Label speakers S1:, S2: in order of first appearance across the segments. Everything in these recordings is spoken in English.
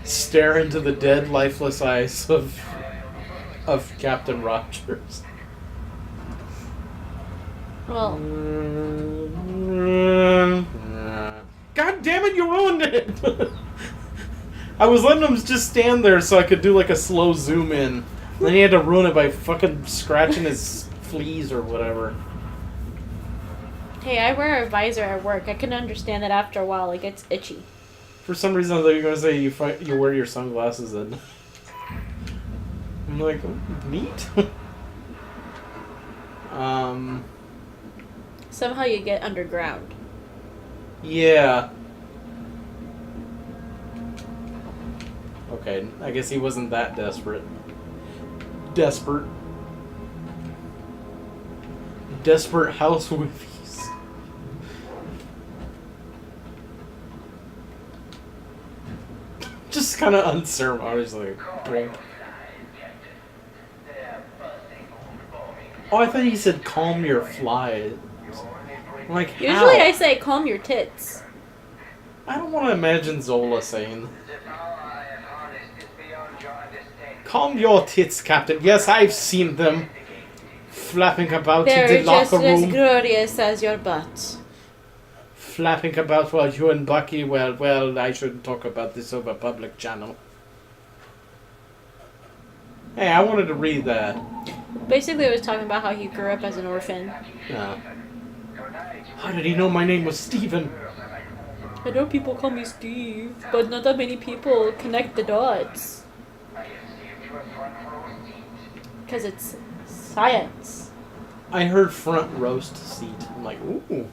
S1: stare into the dead, lifeless eyes of Captain Rogers.
S2: Well,
S1: God damn it, you ruined it! I was letting him just stand there so I could do like a slow zoom in. Then he had to ruin it by fucking scratching his fleas or whatever.
S2: hey, I wear a visor at work. I can understand that after a while it gets itchy.
S1: For some reason, I thought you were going to say you wear your sunglasses and... I'm like, oh, neat.
S2: Somehow you get underground.
S1: Yeah. Okay, I guess he wasn't that desperate. Desperate house movies. Just kind of unceremoniously. Oh, I thought he said calm your flies. I'm like,
S2: Usually
S1: how?
S2: I say calm your tits.
S1: I don't want to imagine Zola saying, calm your tits, Captain. Yes, I've seen them flapping about in
S2: They're
S1: the
S2: just
S1: locker
S2: as
S1: room.
S2: glorious as your butt.
S1: Flapping about while you and Bucky, well, I shouldn't talk about this over public channel. Hey, I wanted to read that.
S2: Basically, it was talking about how he grew up as an orphan.
S1: Yeah. How did he know my name was Steven?
S2: I know people call me Steve, but not that many people connect the dots. Because it's science.
S1: I heard front roast seat. I'm like, ooh.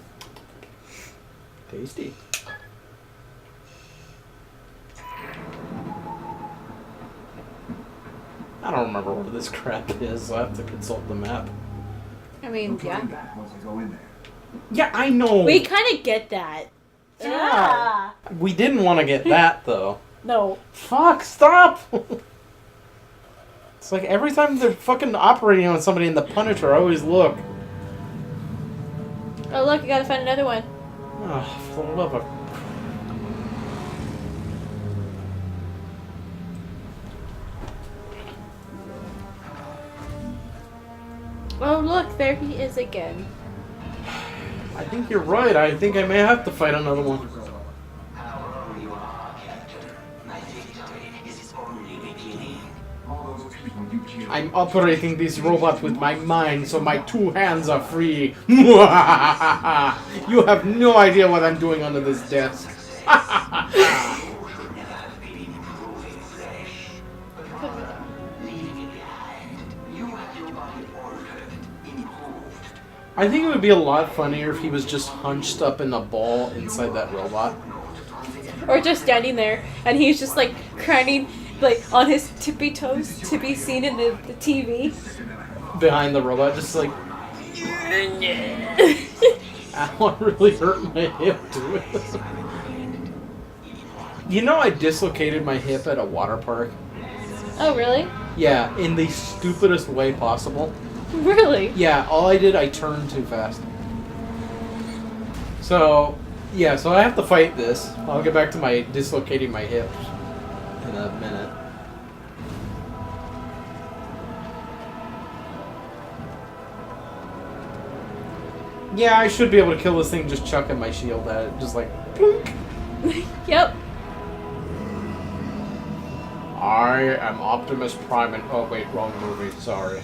S1: Tasty. I don't remember where this crap is, so I have to consult the map.
S2: I mean, yeah.
S1: Yeah, I know.
S2: We kind of get that.
S1: Yeah. We didn't want to get that, though.
S2: No.
S1: Fuck, stop! It's like every time they're fucking operating on somebody in the Punisher, I always look.
S2: Oh, look, you gotta find another one.
S1: Oh, for the love of...
S2: Oh, look, there he is again.
S1: I think you're right. I think I may have to fight another one. I'm operating this robot with my mind, so my two hands are free. You have no idea what I'm doing under this desk. I think it would be a lot funnier if he was just hunched up in a ball inside that robot.
S2: Or just standing there, and he's just like crying, like on his tippy toes to be seen in the TV.
S1: Behind the robot, just like... Ow, I really hurt my hip doing this. You know I dislocated my hip at a water park?
S2: Oh, really?
S1: Yeah, in the stupidest way possible.
S2: Really?
S1: Yeah, all I did, I turned too fast. So, yeah, so I have to fight this. I'll get back to my dislocating my hips in a minute. Yeah, I should be able to kill this thing just chucking my shield at it. Just like, plunk.
S2: Yep.
S1: I am Optimus Prime and... Oh, wait, wrong movie. Sorry.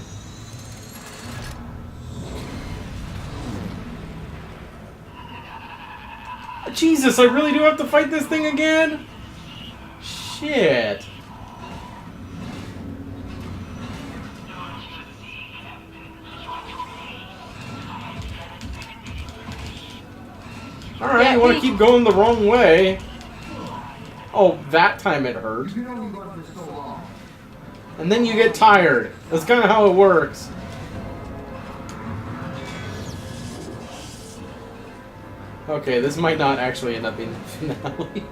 S1: Jesus, I really do have to fight this thing again? Shit. Alright,
S2: Yeah,
S1: you want to keep going the wrong way. Oh, that time it hurt. And then you get tired. That's kind of how it works. Okay, this might not actually end up being the finale.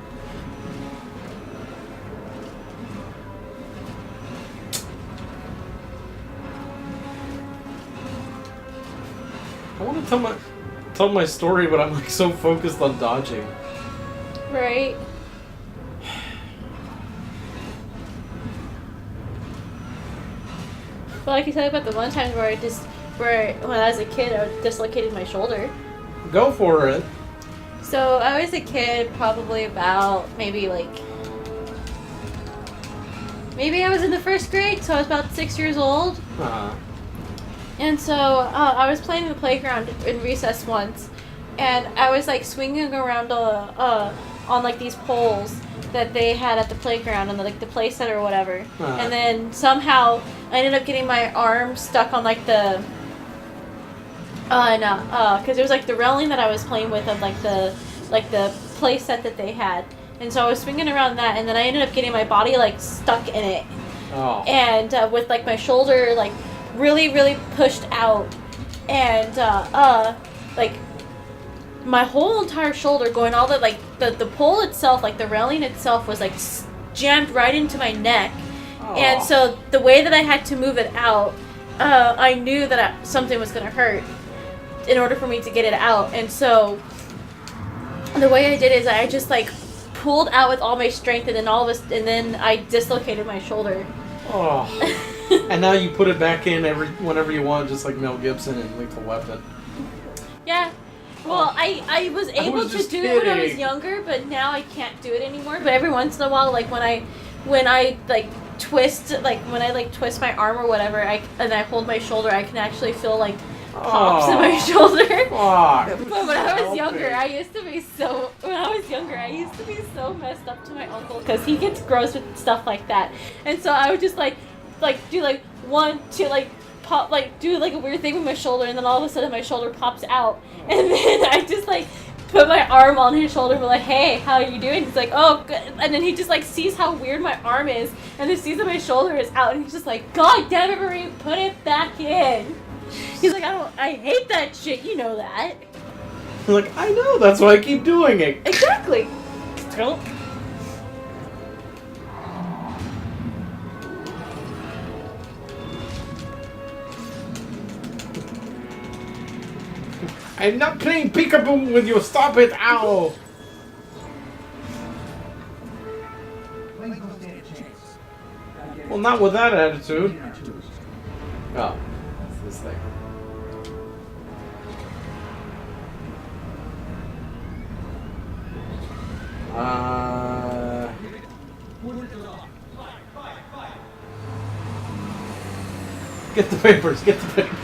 S1: I want to tell my story, but I'm like so focused on dodging.
S2: Right. But like you said about the one time where when I was a kid, I dislocated my shoulder.
S1: Go for it.
S2: So I was a kid, probably about maybe I was in the 1st grade, so I was about 6 years old.
S1: Uh-huh.
S2: And so I was playing in the playground in recess once, and I was like swinging around on like these poles that they had at the playground and the play center or whatever.
S1: Uh-huh.
S2: And then somehow I ended up getting my arm stuck on like the because it was like the railing that I was playing with of like the play set that they had. And so I was swinging around that, and then I ended up getting my body like stuck in it.
S1: Oh.
S2: And with like my shoulder like really, really pushed out, and like my whole entire shoulder going all the like the pole itself, like the railing itself was like jammed right into my neck.
S1: Oh.
S2: And so the way that I had to move it out, I knew that something was going to hurt in order for me to get it out. And so the way I did is I just like pulled out with all my strength, and then I dislocated my shoulder.
S1: Oh. And now you put it back in whenever you want, just like Mel Gibson in Lethal Weapon.
S2: Yeah. Well, I was able to do it when I was
S1: kidding.
S2: younger, but now I can't do it anymore. But every once in a while, like when I like twist my arm or whatever, and I hold my shoulder, I can actually feel like pops in my shoulder.
S1: Fuck.
S2: But when I was younger, I used to be so messed up to my uncle because he gets gross with stuff like that, and so I would just like do like 1, 2, like pop, like do like a weird thing with my shoulder, and then all of a sudden my shoulder pops out, and then I just like put my arm on his shoulder and be like, hey, how are you doing? He's like, oh, good. And then he just like sees how weird my arm is, and then sees that my shoulder is out, and he's just like, God damn it, Marie, put it back in. He's like, I hate that shit, you know that.
S1: I'm like, I know, that's why I keep doing it.
S2: Exactly.
S1: Don't. I'm not playing peekaboo with you. Stop it, ow! Well, not with that attitude. Oh, it's this thing. Get the papers, get the papers.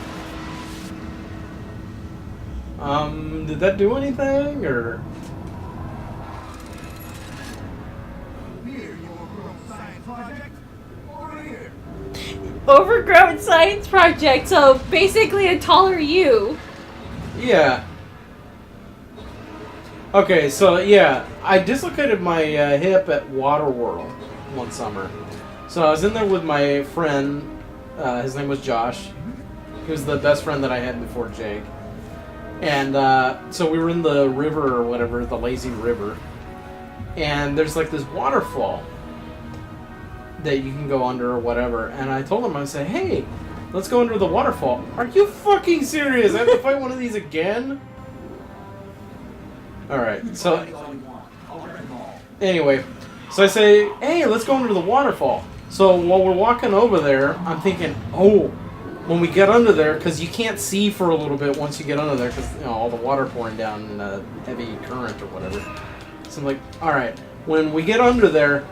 S1: Did that do anything, or?
S2: Overgrown science project, so basically a taller you.
S1: Yeah. Okay, so yeah, I dislocated my hip at Waterworld one summer. So I was in there with my friend, his name was Josh. He was the best friend that I had before Jake. And so we were in the river or whatever, the lazy river. And there's like this waterfall that you can go under or whatever. And I told him, I said, hey, let's go under the waterfall. Are you fucking serious? I have to fight one of these again? Alright, so anyway, so I say, hey, let's go under the waterfall. So while we're walking over there, I'm thinking, oh, when we get under there, because you can't see for a little bit once you get under there, because all the water pouring down in a heavy current or whatever. So I'm like, alright, when we get under there,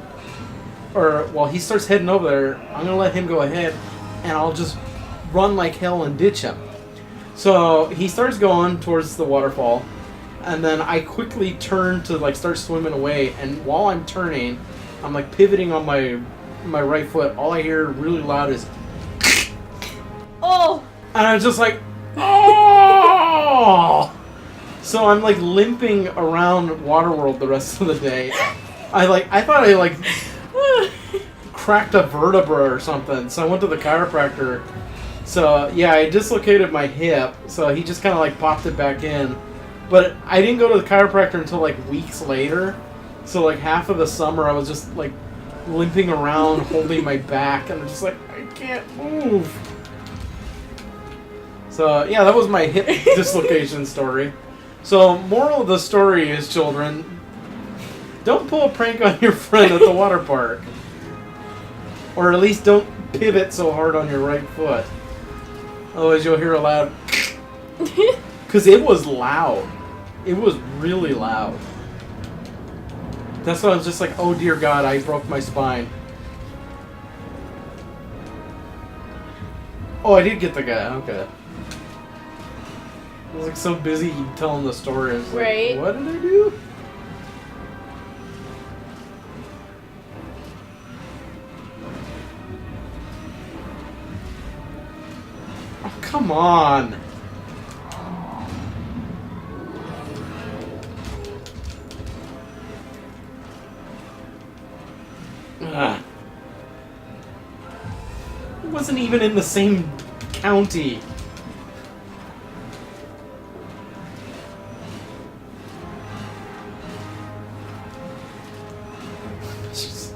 S1: or while he starts heading over there, I'm going to let him go ahead, and I'll just run like hell and ditch him. So he starts going towards the waterfall, and then I quickly turn to like start swimming away, and while I'm turning, I'm like pivoting on my right foot. All I hear really loud is,
S2: oh!
S1: And I'm just like, oh! So I'm like limping around Waterworld the rest of the day. I thought I cracked a vertebra or something, so I went to the chiropractor. So yeah, I dislocated my hip, so he just kind of like popped it back in. But I didn't go to the chiropractor until like weeks later. So like half of the summer I was just like limping around holding my back, and I'm just like, I can't move. So yeah, that was my hip dislocation story. So moral of the story is, children, don't pull a prank on your friend at the water park. Or at least don't pivot so hard on your right foot. Otherwise you'll hear a loud... Because it was loud. It was really loud. That's why I was just like, oh dear God, I broke my spine. Oh, I did get the guy. Okay. I was like so busy telling the story. I was like,
S2: right.
S1: What did I do? Oh, come on. Ugh. It wasn't even in the same county. Jeez.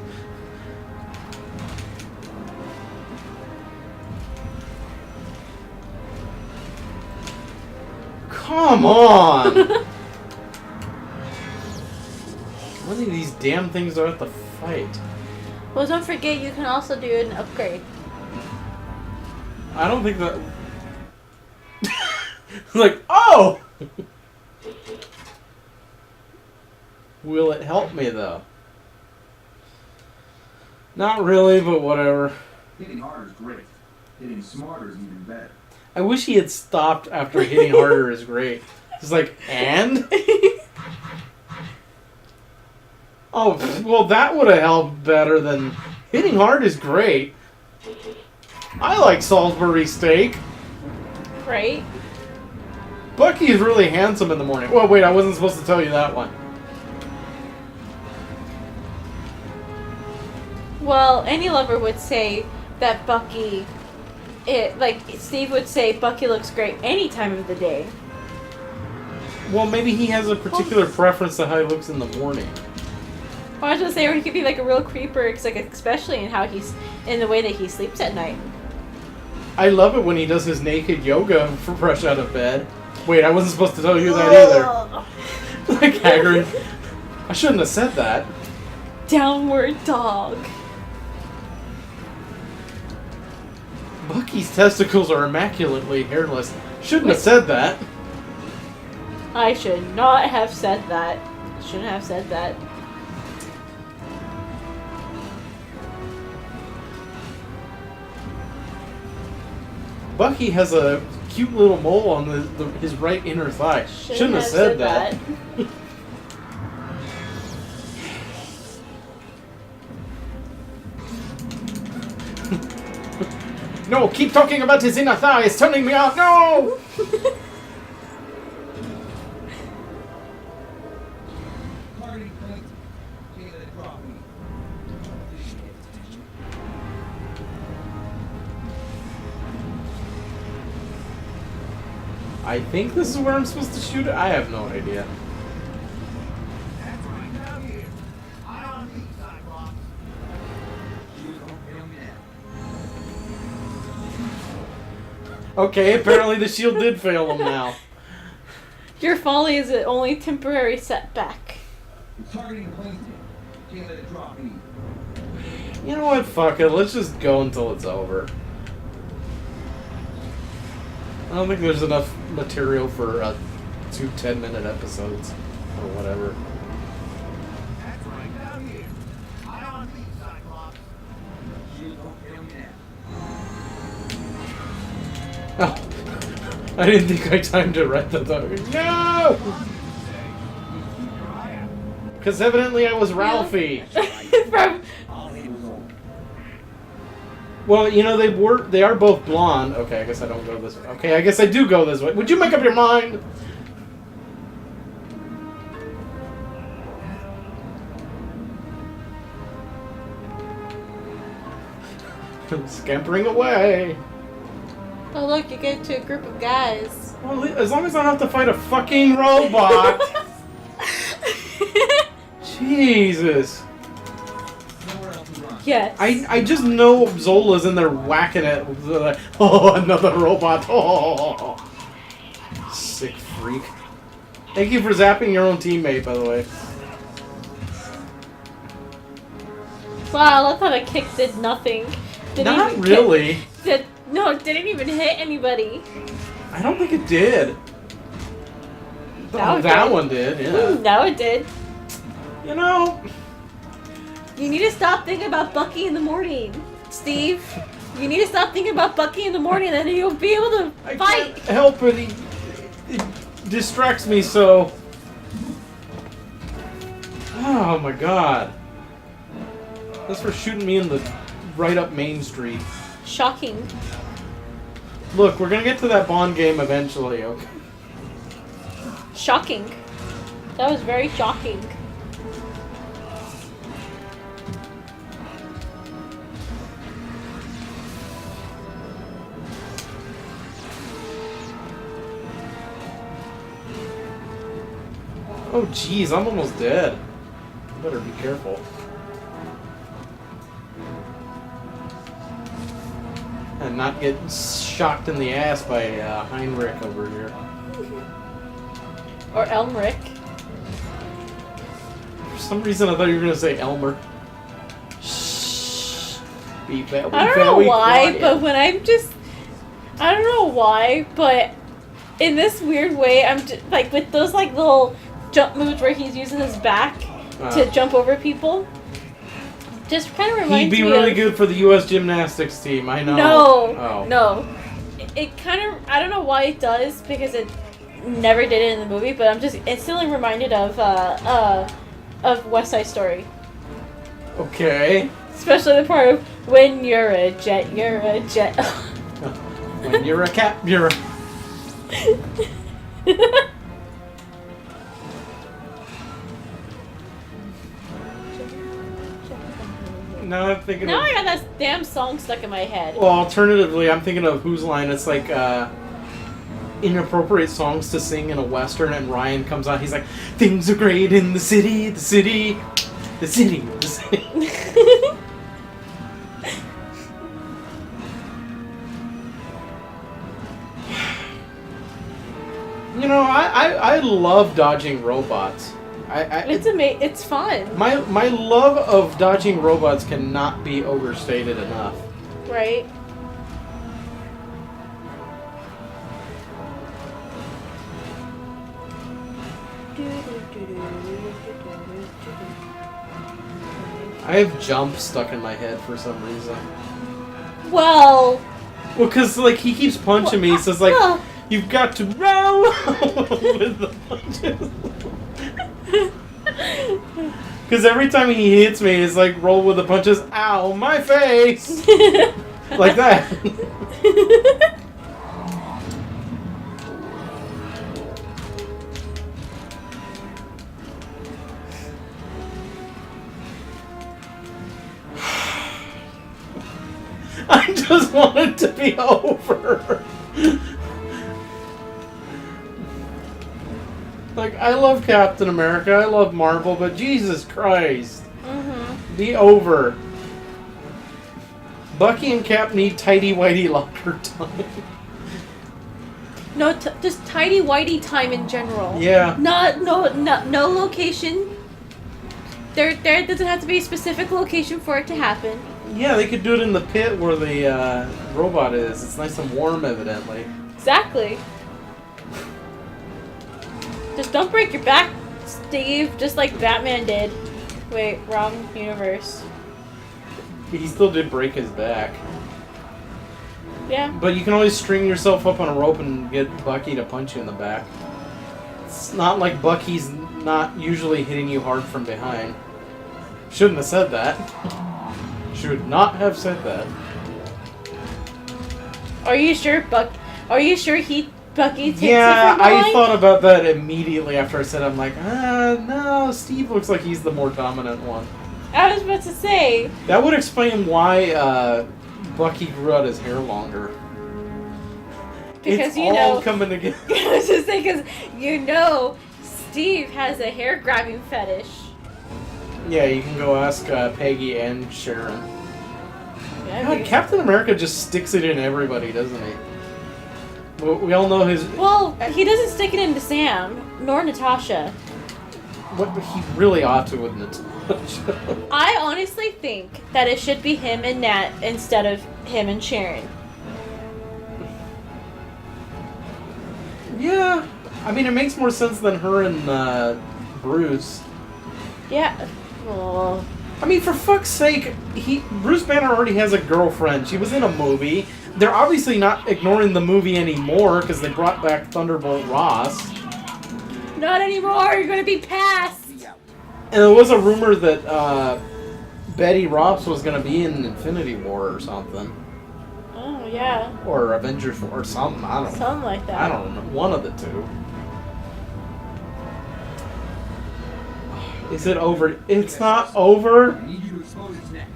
S1: Come on! How many of these damn things do I have to fight?
S2: Well, don't forget you can also do an upgrade.
S1: I don't think that... like, oh! Will it help me, though? Not really, but whatever.
S3: Hitting harder is great. Hitting smarter is even better.
S1: I wish he had stopped after hitting harder is great. It's like, and? Oh, well, that would have helped better than... Hitting hard is great. I like Salisbury steak.
S2: Right?
S1: Bucky's really handsome in the morning. Well, wait, I wasn't supposed to tell you that one.
S2: Well, any lover would say that Bucky... Steve would say Bucky looks great any time of the day.
S1: Well, maybe he has a particular preference to how he looks in the morning.
S2: Well, I was gonna say, or he could be like a real creeper, especially in how he's... in the way that he sleeps at night.
S1: I love it when he does his naked yoga for fresh out of bed. Wait, I wasn't supposed to tell you that either. Like Hagrid. I shouldn't have said that.
S2: Downward dog.
S1: Bucky's testicles are immaculately hairless. Shouldn't have said that.
S2: I should not have said that. Shouldn't have said that.
S1: Bucky has a cute little mole on his right inner thigh. Shouldn't have said that. No, keep talking about his inner thigh. It's turning me off. No! I think this is where I'm supposed to shoot it. I have no idea. Okay, apparently the shield did fail him now.
S2: Your folly is an only temporary setback.
S1: You know what? Fuck it. Let's just go until it's over. I don't think there's enough material for 2 10-minute episodes or whatever. Oh, I didn't think I timed it right. No! Because evidently I was Ralphie.
S2: From...
S1: Well, you know, they are both blonde. Okay, I guess I don't go this way. Okay, I guess I do go this way. Would you make up your mind? Scampering away.
S2: Oh look, you get to a group of guys.
S1: Well, as long as I don't have to fight a fucking robot. Jesus.
S2: Yes.
S1: I just know Zola's in there whacking it. Like, oh, another robot. Oh, sick freak. Thank you for zapping your own teammate, by the way.
S2: Wow, I love how the kick did nothing.
S1: Not really.
S2: No, it didn't even hit anybody.
S1: I don't think it did.
S2: Now it
S1: That
S2: did.
S1: one did, yeah.
S2: No, it did.
S1: You know,
S2: You need to stop thinking about Bucky in the morning, Steve. You need to stop thinking about Bucky in the morning, and then you'll be able to
S1: I
S2: fight.
S1: can't help it. It distracts me so. Oh my god. That's for shooting me in the right up Main Street.
S2: Shocking.
S1: Look, we're gonna get to that Bond game eventually, okay?
S2: Shocking. That was very shocking.
S1: Oh jeez, I'm almost dead. Better be careful. And not get shocked in the ass by Heinrich over here.
S2: Or Elmric.
S1: For some reason I thought you were gonna say Elmer. Shh. Be very,
S2: I don't know
S1: very
S2: why,
S1: quiet.
S2: but when I'm just... I don't know why, but in this weird way, I'm just, like, with those, like, little jump moves where he's using his back to jump over people, just kind of
S1: He'd
S2: reminds
S1: be
S2: me
S1: really
S2: of...
S1: good for the U.S. gymnastics team, I know.
S2: No,
S1: Oh.
S2: no. It kind of... I don't know why it does, because it never did it in the movie, but I'm just instantly reminded of West Side Story.
S1: Okay.
S2: Especially the part of, when you're a jet, you're a jet.
S1: When you're a cat, you're a... Now I'm thinking
S2: Now
S1: of...
S2: I got that damn song stuck in my head.
S1: Well, alternatively, I'm thinking of Whose Line. It's like inappropriate songs to sing in a Western, and Ryan comes on. He's like, things are great in the city, the city, the city, the city. You know, I love dodging robots.
S2: It's fun,
S1: My love of dodging robots cannot be overstated enough.
S2: right?
S1: I have jump stuck in my head for some reason.
S2: Well,
S1: Well, because, like, he keeps punching me, so it's like, you've got to roll with the punches. Because every time he hits me, it's like, roll with the punches, ow, my face! Like that. I just want it to be over. Like, I love Captain America, I love Marvel, but Jesus Christ. Be over. Bucky and Cap need tighty-whitey locker time.
S2: no, just tidy whitey time in general.
S1: Yeah.
S2: No location. There doesn't have to be a specific location for it to happen.
S1: Yeah, they could do it in the pit where the robot is. It's nice and warm, evidently.
S2: Exactly. Just don't break your back, Steve, just like Batman did. Wait, wrong universe.
S1: He still did break his back.
S2: Yeah.
S1: But you can always string yourself up on a rope and get Bucky to punch you in the back. It's not like Bucky's not usually hitting you hard from behind. Shouldn't have said that. Should not have said that.
S2: Are you sure Bucky takes
S1: Yeah,
S2: it from
S1: I
S2: behind?
S1: thought about that immediately after I said it. I'm like, no, Steve looks like he's the more dominant one.
S2: I was about to say.
S1: That would explain why Bucky grew out his hair longer.
S2: Because
S1: it's
S2: you
S1: all
S2: know,
S1: coming together.
S2: I was just saying, because Steve has a hair grabbing fetish.
S1: Yeah, you can go ask Peggy and Sharon.
S2: Yeah,
S1: God, Captain America just sticks it in everybody, doesn't he? We all know his...
S2: Well, he doesn't stick it into Sam, nor Natasha.
S1: What he really ought to, wouldn't it?
S2: I honestly think that it should be him and Nat instead of him and Sharon.
S1: Yeah. I mean, it makes more sense than her and Bruce.
S2: Yeah. Oh.
S1: I mean, for fuck's sake, Bruce Banner already has a girlfriend. She was in a movie. They're obviously not ignoring the movie anymore because they brought back Thunderbolt Ross.
S2: Not anymore. You're gonna be past.
S1: And there was a rumor that Betty Ross was going to be in Infinity War or something.
S2: Oh yeah.
S1: Or Avengers or something. I don't know.
S2: Something like that.
S1: I don't know. One of the two. Is it over? It's not over.
S3: I need you to expose its neck.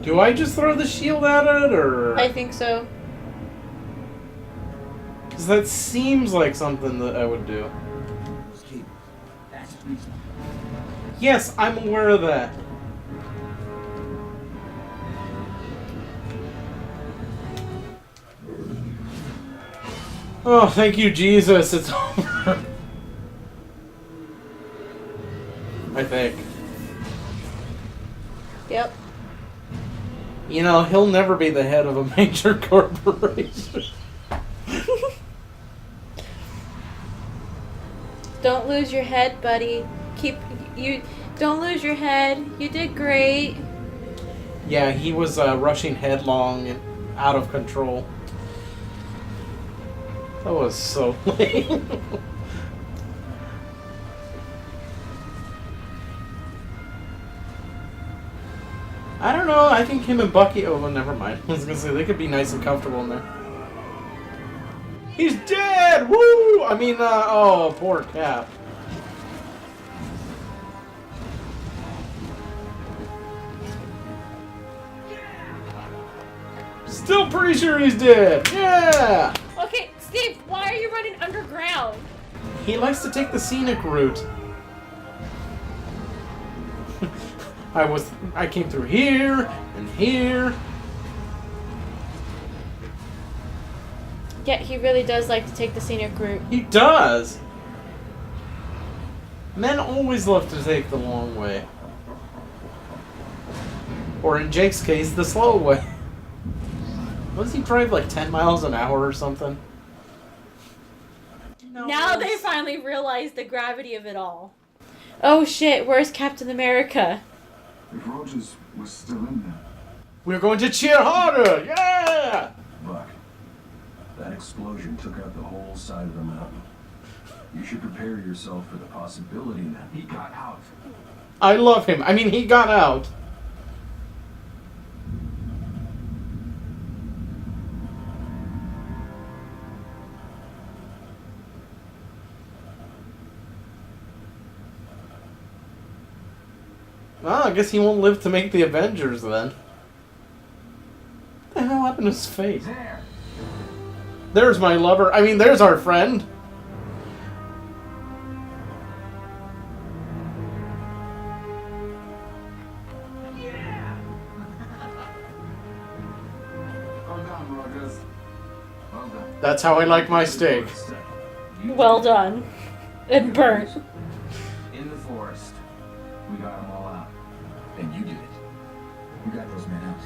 S1: Do I just throw the shield at it, or?
S2: I think so.
S1: Because that seems like something that I would do.
S3: That's reasonable.
S1: Yes, I'm aware of that. Oh, thank you, Jesus. It's over. I think.
S2: Yep.
S1: You know, he'll never be the head of a major corporation.
S2: Don't lose your head, buddy. Don't lose your head. You did great.
S1: Yeah, he was rushing headlong and out of control. That was so lame. I don't know. I think him and Bucky. Oh, well, never mind. I was gonna say they could be nice and comfortable in there. He's dead! Woo! I mean, oh, poor Cap. Still pretty sure he's dead. Yeah!
S2: Okay, Steve, why are you running underground?
S1: He likes to take the scenic route. I came through here and here.
S2: Yeah, he really does like to take the scenic route.
S1: He does. Men always love to take the long way. Or in Jake's case, the slow way. What does he drive, like 10 miles an hour or something? No,
S2: Now they finally realize the gravity of it all. Oh shit, where's Captain America?
S3: If Rogers was still in there.
S1: We're going to cheer harder! Yeah!
S3: Buck, that explosion took out the whole side of the mountain. You should prepare yourself for the possibility that he got out.
S1: I love him. I mean, he got out. Well, I guess he won't live to make the Avengers then. What the hell happened to his face?
S3: There!
S1: There's my lover. I mean, there's our friend.
S3: Yeah! Well done, Rogers. Well done.
S1: That's how I like my steak.
S2: Well done. And burnt.
S3: In the forest. We got them all out. And you did it. You got those men out.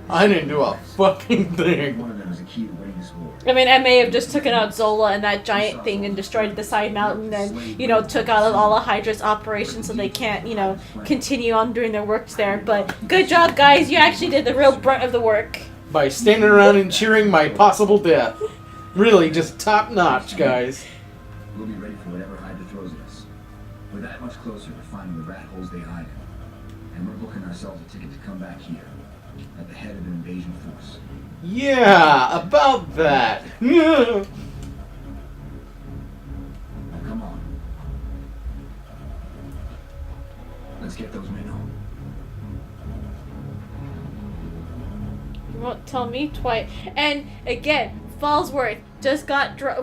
S1: I didn't do a fucking thing.
S3: One of them is a key to winning this war.
S2: I mean, I may have just taken out Zola and that giant thing and destroyed the side mountain and, you know, took out all of Hydra's operations so they can't, you know, continue on doing their work there. But good job, guys. You actually did the real brunt of the work.
S1: By standing around and cheering my possible death. Really, just top notch, guys.
S3: We'll be ready for whatever Hydra throws at us. We're that much closer to finding the rat holes they hide in. And we're booking ourselves a ticket to come back here. At the head of an invasion force.
S1: Yeah, about that.
S3: Now come on. Let's get those men home.
S2: You won't tell me twice. And again, Fallsworth just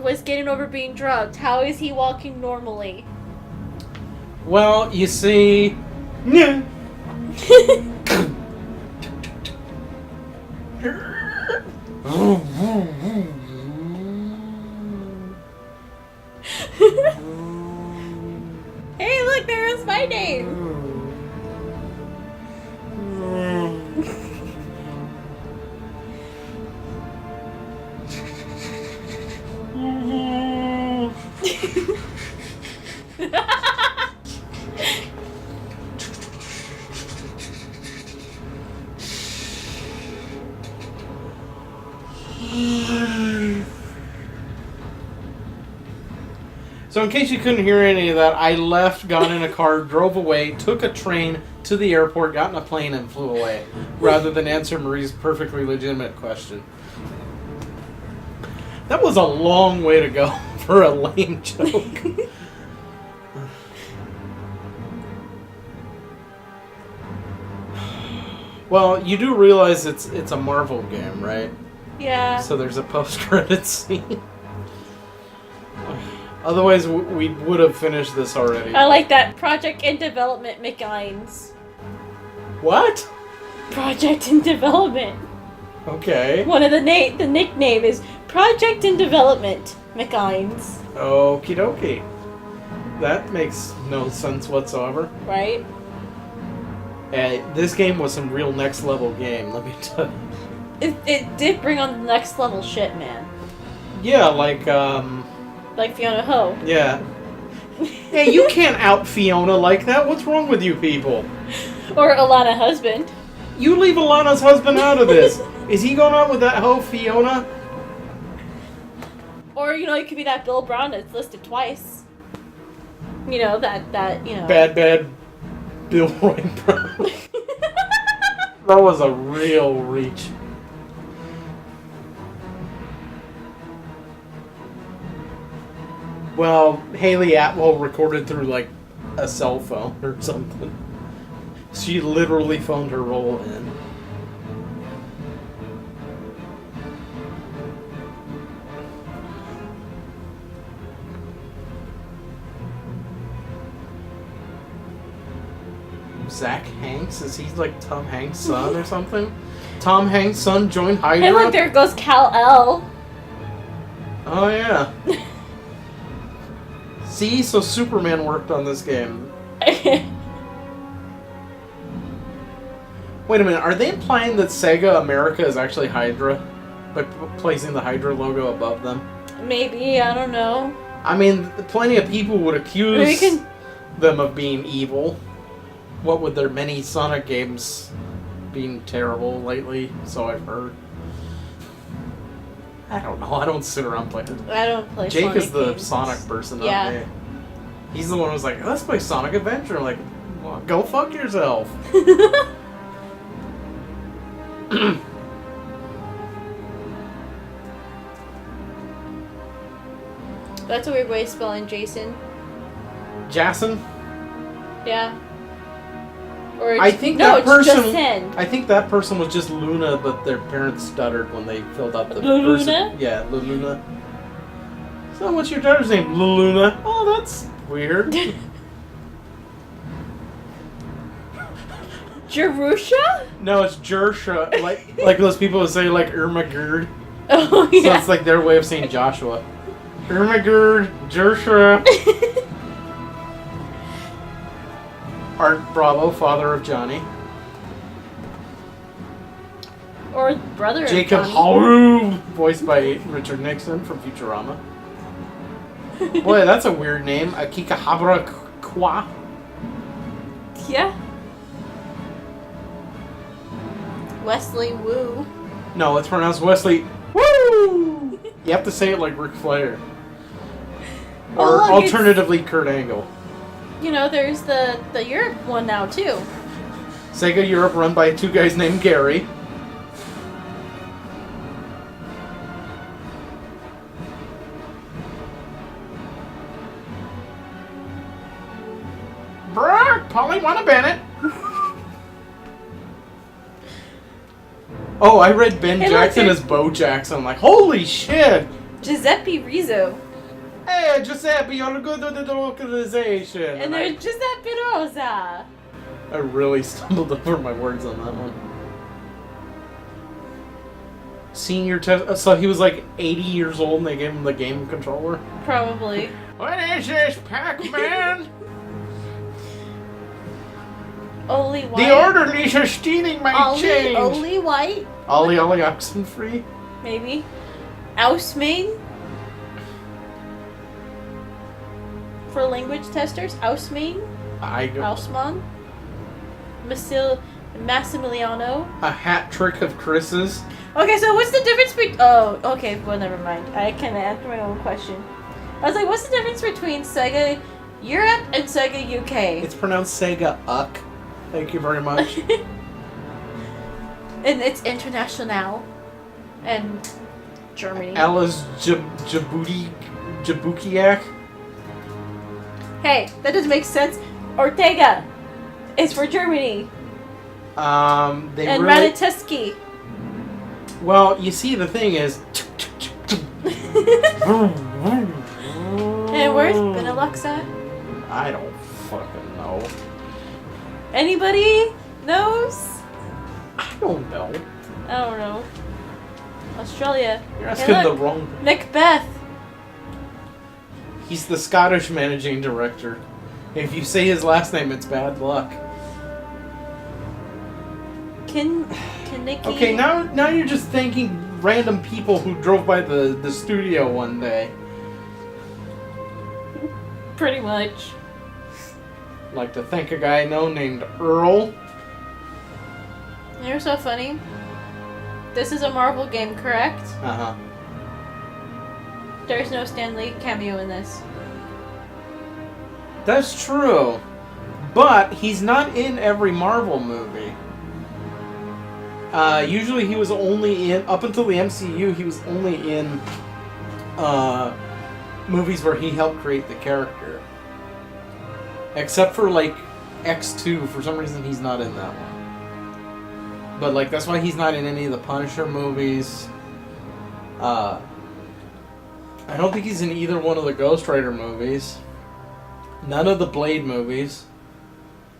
S2: was getting over being drugged. How is he walking normally?
S1: Well, you see...
S2: Hey, look, there is my name.
S1: So in case you couldn't hear any of that, I left, got in a car, drove away, took a train to the airport, got in a plane, and flew away, rather than answer Marie's perfectly legitimate question. That was a long way to go for a lame joke. Well, you do realize it's a Marvel game, right?
S2: Yeah.
S1: So there's a post-credit scene. Otherwise, we would have finished this already.
S2: I like that. Project in development, McGines.
S1: What?
S2: Project in development.
S1: Okay.
S2: One of the nickname is Project in Development, McGines.
S1: Okie dokie. That makes no sense whatsoever.
S2: Right?
S1: This game was some real next level game, let me tell you.
S2: It did bring on the next level shit, man.
S1: Yeah, like
S2: Fiona Ho.
S1: Yeah. Hey, you can't out Fiona like that. What's wrong with you people?
S2: Or Alana Husband.
S1: You leave Alana's husband out of this. Is he going on with that hoe Fiona?
S2: Or, it could be that Bill Brown that's listed twice. That
S1: Bad Bill Roy Brown. That was a real reach. Well, Haley Atwell recorded through, like, a cell phone or something. She literally phoned her role in. Zach Hanks? Is he, like, Tom Hanks' son or something? Tom Hanks' son joined Hydra?
S2: Hey, look, there goes Kal-El.
S1: Oh, yeah. See? So Superman worked on this game. Wait a minute, are they implying that Sega America is actually Hydra? By placing the Hydra logo above them?
S2: Maybe, I don't know.
S1: I mean, plenty of people would accuse them of being evil. What with their many Sonic games being terrible lately, so I've heard. I don't know, I don't sit around playing it.
S2: I don't play
S1: Jake
S2: Sonic
S1: is the
S2: games.
S1: Sonic person, not
S2: Yeah.
S1: me. He's the one who was like, let's play Sonic Adventure. I'm like, well, go fuck yourself.
S2: That's a weird way of spelling Jason.
S1: Jason?
S2: Yeah. Or
S1: I think
S2: no,
S1: that person.
S2: it's just Sen.
S1: I think that person was just Luna, but their parents stuttered when they filled out the
S2: Luna?
S1: Yeah, Luna. So what's your daughter's name? Luna. Oh, that's weird.
S2: Jerusha?
S1: No, it's Jersha. Like those people who say like Irmagerd.
S2: Oh
S1: So
S2: yeah.
S1: it's like their way of saying Joshua. Irmagerd, Jersha. Art Bravo, father of Johnny.
S2: Or brother
S1: Jacob
S2: of Johnny.
S1: Haru, voiced by Richard Nixon from Futurama. Boy, that's a weird name. Akikahabra Kwa.
S2: Yeah. Wesley Wu.
S1: No, it's pronounced Wesley. Woo! You have to say it like Ric Flair. Or
S2: Oh, look,
S1: alternatively, Kurt Angle.
S2: There's the Europe one now too.
S1: Sega Europe, run by two guys named Gary. Brr, Polly Wanna Bennett. Oh, I read Ben
S2: Hey, look,
S1: Jackson
S2: there's-
S1: as Bo Jackson. I'm like, holy shit!
S2: Giuseppe Rizzo.
S1: Hey, Giuseppe, you're good at the localization.
S2: And there's Giuseppe Rosa.
S1: I really stumbled over my words on that one. Senior test. So he was like 80 years old and they gave him the game controller?
S2: Probably.
S1: What is this, Pac-Man?
S2: Ollie White.
S1: The orderlies are stealing my change!
S2: Ollie White?
S1: Ollie Oxenfree?
S2: Maybe. Ausmain? For language testers, Ausmain? Ausman? Massimiliano?
S1: A hat trick of Chris's.
S2: Okay, so what's the difference between... Oh, okay, well, never mind. I can answer my own question. I was like, what's the difference between Sega Europe and Sega UK?
S1: It's pronounced Sega Uck. Thank you very much.
S2: And it's international. And Germany.
S1: Alice Jabukiak.
S2: Hey, that doesn't make sense. Ortega is for Germany.
S1: They
S2: and
S1: really...
S2: Radeteski.
S1: Well, you see, the thing is...
S2: And where's Benelux at?
S1: I don't fucking know.
S2: Anybody knows?
S1: I don't know.
S2: I don't know. Australia.
S1: You're asking
S2: Hey,
S1: the
S2: look,
S1: wrong...
S2: Macbeth.
S1: He's the Scottish managing director. If you say his last name, it's bad luck.
S2: Kaneki.
S1: Okay, now you're just thanking random people who drove by the studio one day.
S2: Pretty much.
S1: Like to thank a guy I know named Earl.
S2: You're so funny. This is a Marvel game, correct?
S1: Uh-huh.
S2: There's no Stan Lee cameo in this.
S1: That's true. But he's not in every Marvel movie. Usually he was only in... Up until the MCU, he was only in movies where he helped create the character. Except for, like, X2. For some reason, he's not in that one. But, like, that's why he's not in any of the Punisher movies. I don't think he's in either one of the Ghost Rider movies. None of the Blade movies.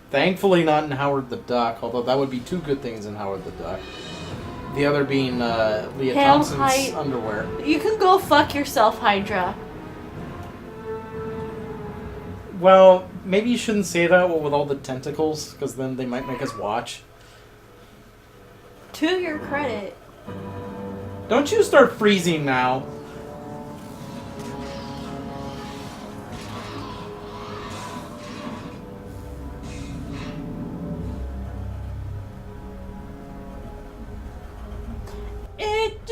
S1: Thankfully not in Howard the Duck, although that would be two good things in Howard the Duck. The other being Leah Thompson's underwear.
S2: You can go fuck yourself, Hydra.
S1: Well, maybe you shouldn't say that with all the tentacles, because then they might make us watch.
S2: To your credit.
S1: Don't you start freezing now.
S2: It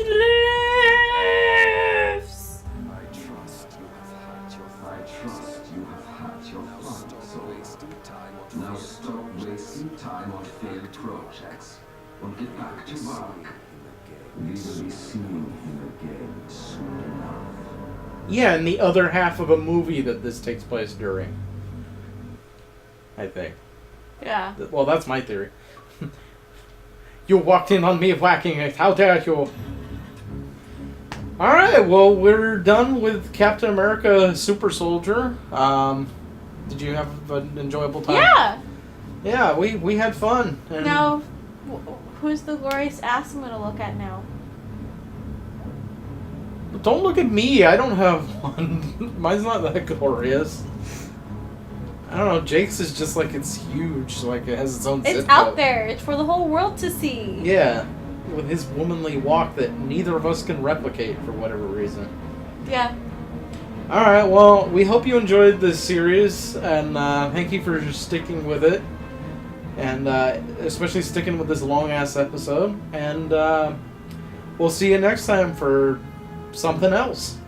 S2: lives!
S3: I trust you have had your fun. I trust you have had your fun. Now stop wasting time on failed projects and get back to work. We will be seeing him again soon enough.
S1: Yeah, and the other half of a movie that this takes place during. I think.
S2: Yeah.
S1: Well, that's my theory. You walked in on me whacking it. How dare you? Alright, well, we're done with Captain America Super Soldier. Did you have an enjoyable time?
S2: Yeah!
S1: Yeah, we had fun. And
S2: Now, who's the glorious ass I'm gonna look at now?
S1: don't look at me. I don't have one. Mine's not that glorious. I don't know. Jake's is just like it's huge. Like it has its own
S2: It's
S1: zip
S2: out
S1: code.
S2: there. It's for the whole world to see.
S1: Yeah, with his womanly walk that neither of us can replicate for whatever reason.
S2: Yeah.
S1: Alright, well, we hope you enjoyed this series, and thank you for sticking with it, and especially sticking with this long-ass episode, and we'll see you next time for something else.